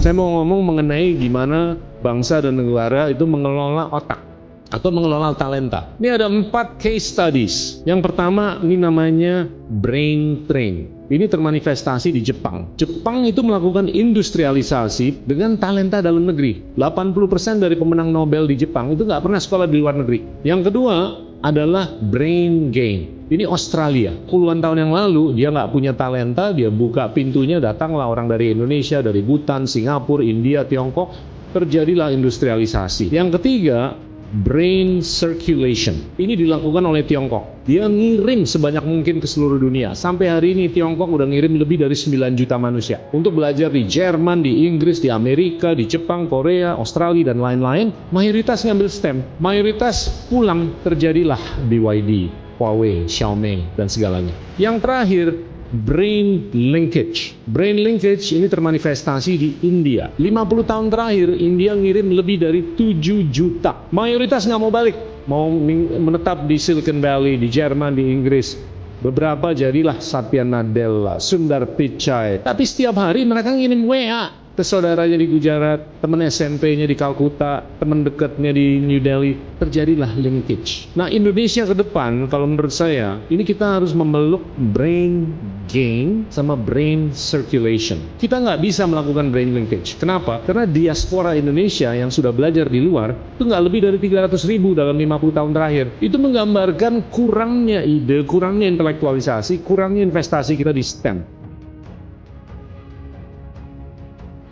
Saya mau ngomong mengenai gimana bangsa dan negara itu mengelola otak atau mengelola talenta. Ini ada 4 case studies. Yang pertama ini namanya Brain Train. Ini termanifestasi di Jepang. Jepang itu melakukan industrialisasi dengan talenta dalam negeri. 80% dari pemenang Nobel di Jepang itu nggak pernah sekolah di luar negeri. Yang kedua adalah Brain Gain. Ini Australia. Puluhan tahun yang lalu dia nggak punya talenta, dia buka pintunya, datanglah orang dari Indonesia, dari Bhutan, Singapura, India, Tiongkok. Terjadilah industrialisasi. Yang ketiga, Brain Circulation. Ini dilakukan oleh Tiongkok. Dia ngirim sebanyak mungkin ke seluruh dunia. Sampai hari ini Tiongkok udah ngirim lebih dari 9 juta manusia untuk belajar di Jerman, di Inggris, di Amerika, di Jepang, Korea, Australia, dan lain-lain. Mayoritas ngambil STEM. Mayoritas pulang, terjadilah BYD, Huawei, Xiaomi, dan segalanya. Yang terakhir, Brain Linkage. Brain Linkage ini termanifestasi di India. 50 tahun terakhir, India ngirim lebih dari 7 juta. Mayoritas nggak mau balik. Mau menetap di Silicon Valley, di Jerman, di Inggris. Beberapa jadilah Satya Nadella, Sundar Pichai. Tapi setiap hari mereka ngirim WA ke saudaranya di Gujarat, teman SMP-nya di Kalkuta, teman dekatnya di New Delhi. Terjadilah linkage. Nah, Indonesia ke depan, kalau menurut saya, ini kita harus memeluk brain gain sama brain circulation. Kita nggak bisa melakukan brain linkage. Kenapa? Karena diaspora Indonesia yang sudah belajar di luar, itu nggak lebih dari 300.000 dalam 50 tahun terakhir. Itu menggambarkan kurangnya ide, kurangnya intelektualisasi, kurangnya investasi kita di STEM.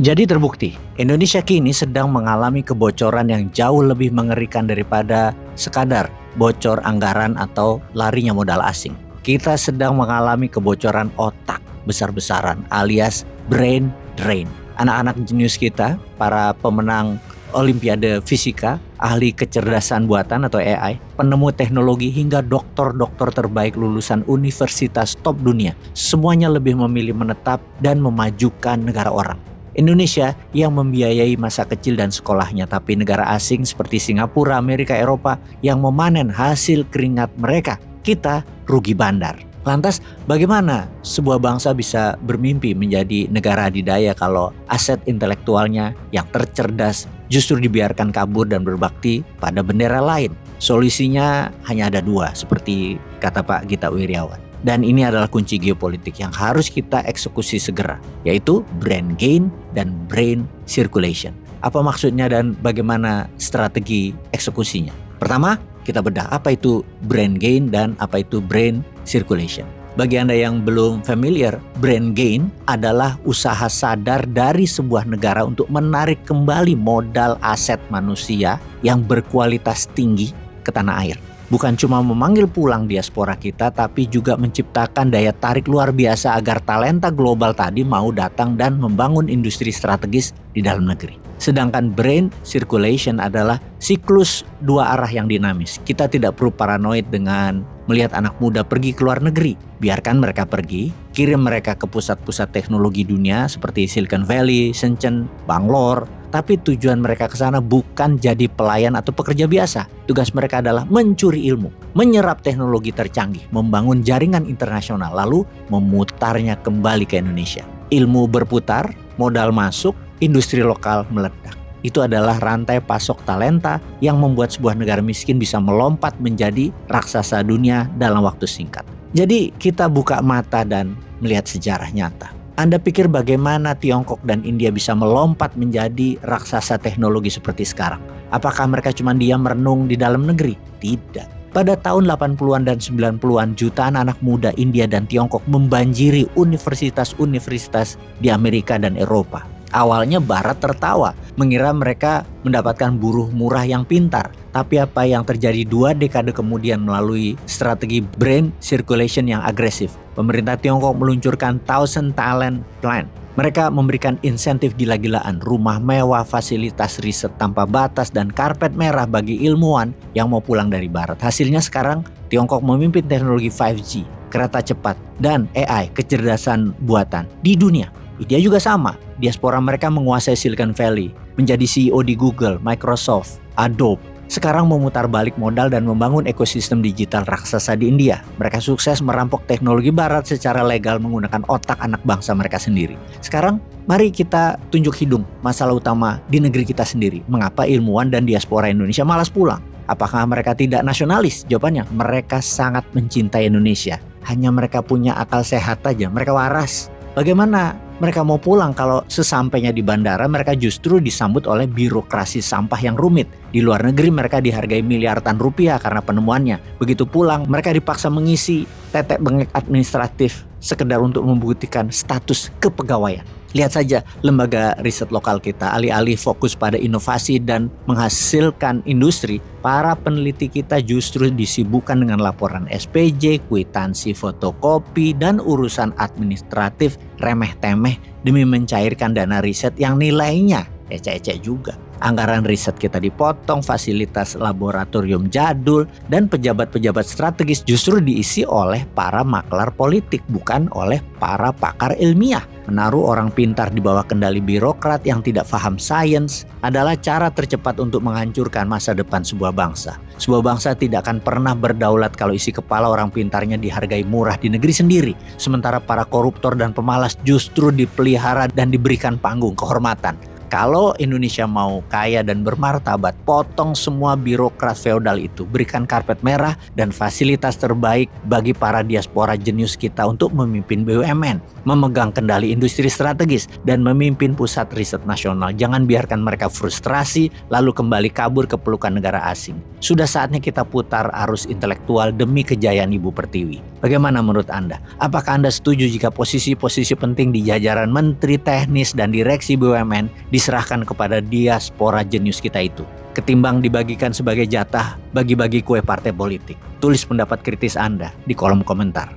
Jadi terbukti, Indonesia kini sedang mengalami kebocoran yang jauh lebih mengerikan daripada sekadar bocor anggaran atau larinya modal asing. Kita sedang mengalami kebocoran otak besar-besaran alias brain drain. Anak-anak jenius kita, para pemenang Olimpiade Fisika, ahli kecerdasan buatan atau AI, penemu teknologi hingga doktor-doktor terbaik lulusan universitas top dunia, semuanya lebih memilih menetap dan memajukan negara orang. Indonesia yang membiayai masa kecil dan sekolahnya, tapi negara asing seperti Singapura, Amerika, Eropa yang memanen hasil keringat mereka, kita rugi bandar. Lantas bagaimana sebuah bangsa bisa bermimpi menjadi negara adidaya kalau aset intelektualnya yang tercerdas justru dibiarkan kabur dan berbakti pada bendera lain? Solusinya hanya ada 2 seperti kata Pak Gita Wirjawan. Dan ini adalah kunci geopolitik yang harus kita eksekusi segera, yaitu brain gain dan brain circulation. Apa maksudnya dan bagaimana strategi eksekusinya? Pertama, kita bedah apa itu brain gain dan apa itu brain circulation. Bagi Anda yang belum familiar, brain gain adalah usaha sadar dari sebuah negara untuk menarik kembali modal aset manusia yang berkualitas tinggi ke tanah air. Bukan cuma memanggil pulang diaspora kita, tapi juga menciptakan daya tarik luar biasa agar talenta global tadi mau datang dan membangun industri strategis di dalam negeri. Sedangkan brain circulation adalah siklus 2 arah yang dinamis. Kita tidak perlu paranoid dengan melihat anak muda pergi ke luar negeri. Biarkan mereka pergi, kirim mereka ke pusat-pusat teknologi dunia seperti Silicon Valley, Shenzhen, Bangalore. Tapi tujuan mereka ke sana bukan jadi pelayan atau pekerja biasa. Tugas mereka adalah mencuri ilmu, menyerap teknologi tercanggih, membangun jaringan internasional, lalu memutarnya kembali ke Indonesia. Ilmu berputar, modal masuk, industri lokal meledak. Itu adalah rantai pasok talenta yang membuat sebuah negara miskin bisa melompat menjadi raksasa dunia dalam waktu singkat. Jadi kita buka mata dan melihat sejarah nyata. Anda pikir bagaimana Tiongkok dan India bisa melompat menjadi raksasa teknologi seperti sekarang? Apakah mereka cuma diam merenung di dalam negeri? Tidak. Pada tahun 80-an dan 90-an, jutaan anak muda India dan Tiongkok membanjiri universitas-universitas di Amerika dan Eropa. Awalnya Barat tertawa, mengira mereka mendapatkan buruh murah yang pintar. Tapi apa yang terjadi 2 dekade kemudian melalui strategi brain circulation yang agresif? Pemerintah Tiongkok meluncurkan Thousand Talent Plan. Mereka memberikan insentif gila-gilaan, rumah mewah, fasilitas riset tanpa batas, dan karpet merah bagi ilmuwan yang mau pulang dari Barat. Hasilnya sekarang Tiongkok memimpin teknologi 5G, kereta cepat, dan AI, kecerdasan buatan di dunia. India juga sama, diaspora mereka menguasai Silicon Valley, menjadi CEO di Google, Microsoft, Adobe, sekarang memutar balik modal dan membangun ekosistem digital raksasa di India. Mereka sukses merampok teknologi barat secara legal menggunakan otak anak bangsa mereka sendiri. Sekarang, mari kita tunjuk hidung masalah utama di negeri kita sendiri. Mengapa ilmuwan dan diaspora Indonesia malas pulang? Apakah mereka tidak nasionalis? Jawabannya, mereka sangat mencintai Indonesia. Hanya mereka punya akal sehat aja, mereka waras. Bagaimana mereka mau pulang kalau sesampainya di bandara mereka justru disambut oleh birokrasi sampah yang rumit. Di luar negeri mereka dihargai miliaran rupiah karena penemuannya. Begitu pulang mereka dipaksa mengisi tetek bengek administratif sekedar untuk membuktikan status kepegawaian. Lihat saja lembaga riset lokal kita, alih-alih fokus pada inovasi dan menghasilkan industri, para peneliti kita justru disibukkan dengan laporan SPJ, kwitansi fotokopi, dan urusan administratif remeh-temeh demi mencairkan dana riset yang nilainya ecek-ecek juga. Anggaran riset kita dipotong, fasilitas laboratorium jadul, dan pejabat-pejabat strategis justru diisi oleh para maklar politik, bukan oleh para pakar ilmiah. Menaruh orang pintar di bawah kendali birokrat yang tidak paham sains adalah cara tercepat untuk menghancurkan masa depan sebuah bangsa. Sebuah bangsa tidak akan pernah berdaulat kalau isi kepala orang pintarnya dihargai murah di negeri sendiri, sementara para koruptor dan pemalas justru dipelihara dan diberikan panggung kehormatan. Kalau Indonesia mau kaya dan bermartabat, potong semua birokrat feodal itu, berikan karpet merah dan fasilitas terbaik bagi para diaspora jenius kita untuk memimpin BUMN, memegang kendali industri strategis, dan memimpin pusat riset nasional. Jangan biarkan mereka frustrasi lalu kembali kabur ke pelukan negara asing. Sudah saatnya kita putar arus intelektual demi kejayaan Ibu Pertiwi. Bagaimana menurut Anda? Apakah Anda setuju jika posisi-posisi penting di jajaran menteri teknis dan direksi BUMN diserahkan kepada diaspora jenius kita itu, ketimbang dibagikan sebagai jatah bagi-bagi kue partai politik? Tulis pendapat kritis Anda di kolom komentar.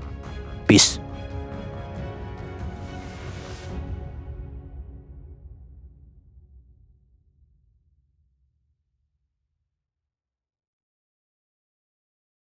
Peace.